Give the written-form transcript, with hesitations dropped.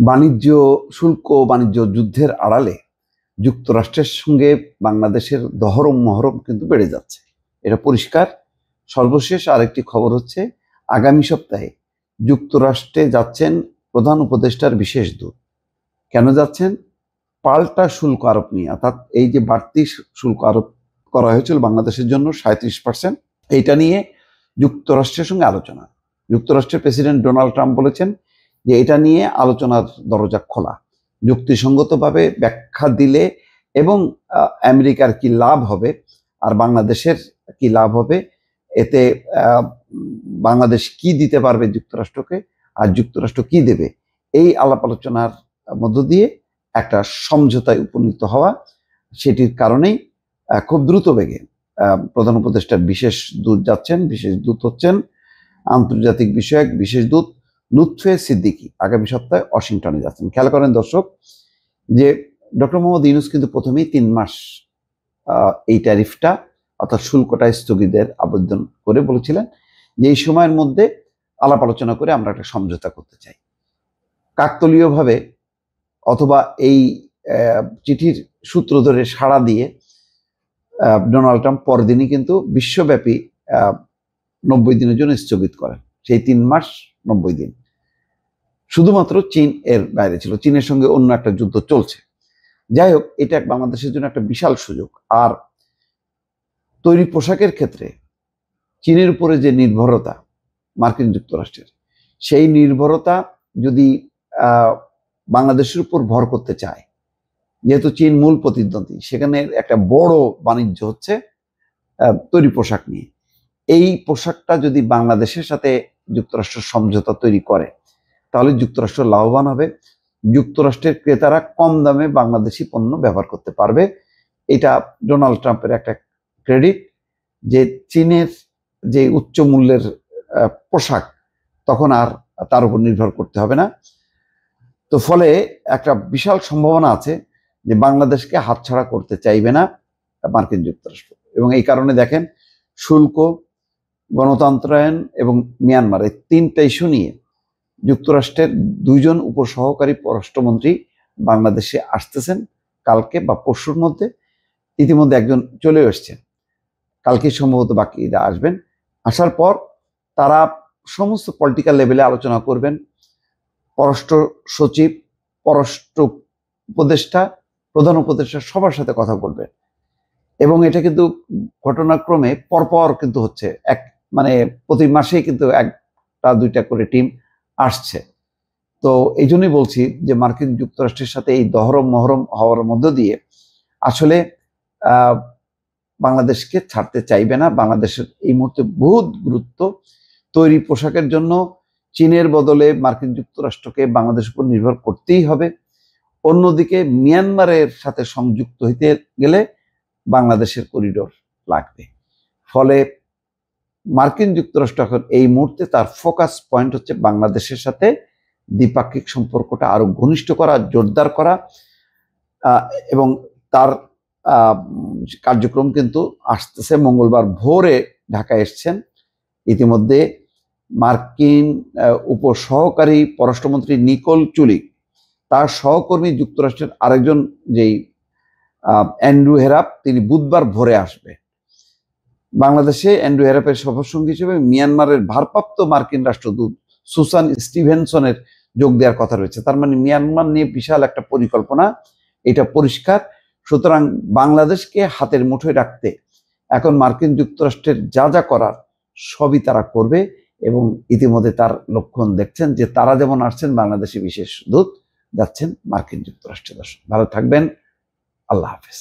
বাণিজ্য শুল্ক বাণিজ্য যুদ্ধের আড়ালে যুক্তরাষ্ট্রের সঙ্গে বাংলাদেশের দহরম মহরম কিন্তু বেড়ে যাচ্ছে, এটা পরিষ্কার। সর্বশেষ আরেকটি খবর হচ্ছে, আগামী সপ্তাহে যুক্তরাষ্ট্রে যাচ্ছেন প্রধান উপদেষ্টার বিশেষ দূত। কেন যাচ্ছেন? পাল্টা শুল্ক আরোপ নিয়ে, অর্থাৎ এই যে বাড়তি শুল্ক আরোপ করা হয়েছিল বাংলাদেশের জন্য 37%, এইটা নিয়ে যুক্তরাষ্ট্রের সঙ্গে আলোচনা। যুক্তরাষ্ট্রের প্রেসিডেন্ট ডোনাল্ড ট্রাম্প বলেছেন যে এটা নিয়ে আলোচনার দরজা খোলা, যুক্তিসঙ্গতভাবে ব্যাখ্যা দিলে এবং আমেরিকার কি লাভ হবে আর বাংলাদেশের কি লাভ হবে, এতে বাংলাদেশ কি দিতে পারবে যুক্তরাষ্ট্রকে আর যুক্তরাষ্ট্র কি দেবে, এই আলাপ আলোচনার মধ্য দিয়ে একটা সমঝোতায় উপনীত হওয়া। সেটির কারণেই খুব দ্রুত বেগে প্রধান উপদেষ্টার বিশেষ দূত যাচ্ছেন। বিশেষ দূত হচ্ছেন আন্তর্জাতিক বিষয়ক বিশেষ দূত লুৎফে সিদ্দিকী। আগামী সপ্তাহে ওয়াশিংটনে যাচ্ছেন। খেয়াল করেন দর্শক, যে ডক্টর মোহাম্মদ ইউনূস কিন্তু প্রথমেই 3 মাস এই ট্যারিফটা অর্থাৎ শুল্কটা স্থগিতের আবেদন করে বলেছিলেন যে এই সময়ের মধ্যে আলাপ আলোচনা করে আমরা একটা সমঝোতা করতে চাই। কাকতলীয়ভাবে অথবা এই চিঠির সূত্র ধরে সাড়া দিয়ে ডোনাল্ড ট্রাম্প পরদিনই কিন্তু বিশ্বব্যাপী 90 দিনের জন্য স্থগিত করেন। সেই 3 মাস 90 দিন শুধুমাত্র চীন এর বাইরে ছিল, চীনের সঙ্গে অন্য একটা যুদ্ধ চলছে। যাই হোক, এটা বাংলাদেশের জন্য একটা বিশাল সুযোগ। আর তৈরি পোশাকের ক্ষেত্রে চীনের উপরে যে নির্ভরতা মার্কিন যুক্তরাষ্ট্রের, সেই নির্ভরতা যদি বাংলাদেশের উপর ভর করতে চায়, যেহেতু চীন মূল প্রতিদ্বন্দ্বী, সেখানে একটা বড় বাণিজ্য হচ্ছে তৈরি পোশাক নিয়ে। এই পোশাকটা যদি বাংলাদেশের সাথে যুক্তরাষ্ট্র সমঝোতা তৈরি করে, তাহলে যুক্তরাষ্ট্র লাভবান হবে। যুক্তরাষ্ট্রের ক্রেতারা কম দামে বাংলাদেশি পণ্য ব্যবহার করতে পারবে। এটা ডোনাল্ড ট্রাম্পের একটা ক্রেডিট, যে চীনের যে উচ্চ মূল্যের পোশাক তখন আর তার উপর নির্ভর করতে হবে না। তো ফলে একটা বিশাল সম্ভাবনা আছে যে বাংলাদেশকে হাতছাড়া করতে চাইবে না মার্কিন যুক্তরাষ্ট্র। এবং এই কারণে দেখেন, শুল্ক, গণতন্ত্রায়ন এবং মিয়ানমার, এই 3টা ইস্যু নিয়ে যুক্তরাষ্ট্রের 2 জন উপসহকারী পররাষ্ট্রমন্ত্রী বাংলাদেশে আসতেছেন কালকে বা পরশুর মধ্যে। ইতিমধ্যে একজন চলে এসছেন, কালকে সম্ভবত বাকিরা আসবেন। আসার পর তারা সমস্ত পলিটিক্যাল লেভেলে আলোচনা করবেন। পররাষ্ট্র সচিব, পররাষ্ট্র উপদেষ্টা, প্রধান উপদেষ্টা সবার সাথে কথা বলবেন। এবং এটা কিন্তু ঘটনাক্রমে পরপর কিন্তু হচ্ছে, প্রতি মাসেই কিন্তু 1টা-2টা করে টিম আসছে। তো এই জন্যই বলছি যে মার্কিন যুক্তরাষ্ট্রের সাথে এই দহরম মহরম হওয়ার মধ্য দিয়ে আসলে বাংলাদেশকে ছাড়তে চাইবে না। বাংলাদেশের এই মুহূর্তে বহুত গুরুত্ব। তৈরি পোশাকের জন্য চীনের বদলে মার্কিন যুক্তরাষ্ট্রকে বাংলাদেশের উপর নির্ভর করতেই হবে। অন্যদিকে মিয়ানমারের সাথে সংযুক্ত হইতে গেলে বাংলাদেশের করিডোর লাগবে। ফলে মার্কিন যুক্তরাষ্ট্র এখন এই মুহূর্তে তার ফোকাস পয়েন্ট হচ্ছে বাংলাদেশের সাথে দ্বিপাক্ষিক সম্পর্কটা আরো ঘনিষ্ঠ করা, জোরদার করা। এবং তার কার্যক্রম কিন্তু আসতেছে। মঙ্গলবার ভোরে ঢাকায় এসছেন। ইতিমধ্যে মার্কিন উপসহকারী পররাষ্ট্রমন্ত্রী নিকোল চুলিক, তার সহকর্মী যুক্তরাষ্ট্রের আরেকজন যেই অ্যান্ড্রু হেরাপ, তিনি বুধবার ভোরে আসবে বাংলাদেশে। অ্যান্ড্রু হেরাপের সফরসঙ্গী হিসেবে মিয়ানমারের ভারপ্রাপ্ত মার্কিন রাষ্ট্রদূত সুসান স্টিভেনসনের যোগ দেওয়ার কথা রয়েছে। তার মানে মিয়ানমার নিয়ে বিশাল একটা পরিকল্পনা, এটা পরিষ্কার। সুতরাং বাংলাদেশকে হাতের মুঠোয় রাখতে এখন মার্কিন যুক্তরাষ্ট্রের যা যা করার সবই তারা করবে। এবং ইতিমধ্যে তার লক্ষণ দেখছেন, যে তারা যেমন আসছেন, বাংলাদেশে বিশেষ দূত যাচ্ছেন মার্কিন যুক্তরাষ্ট্রে। দর্শক ভালো থাকবেন, আল্লাহ হাফেজ।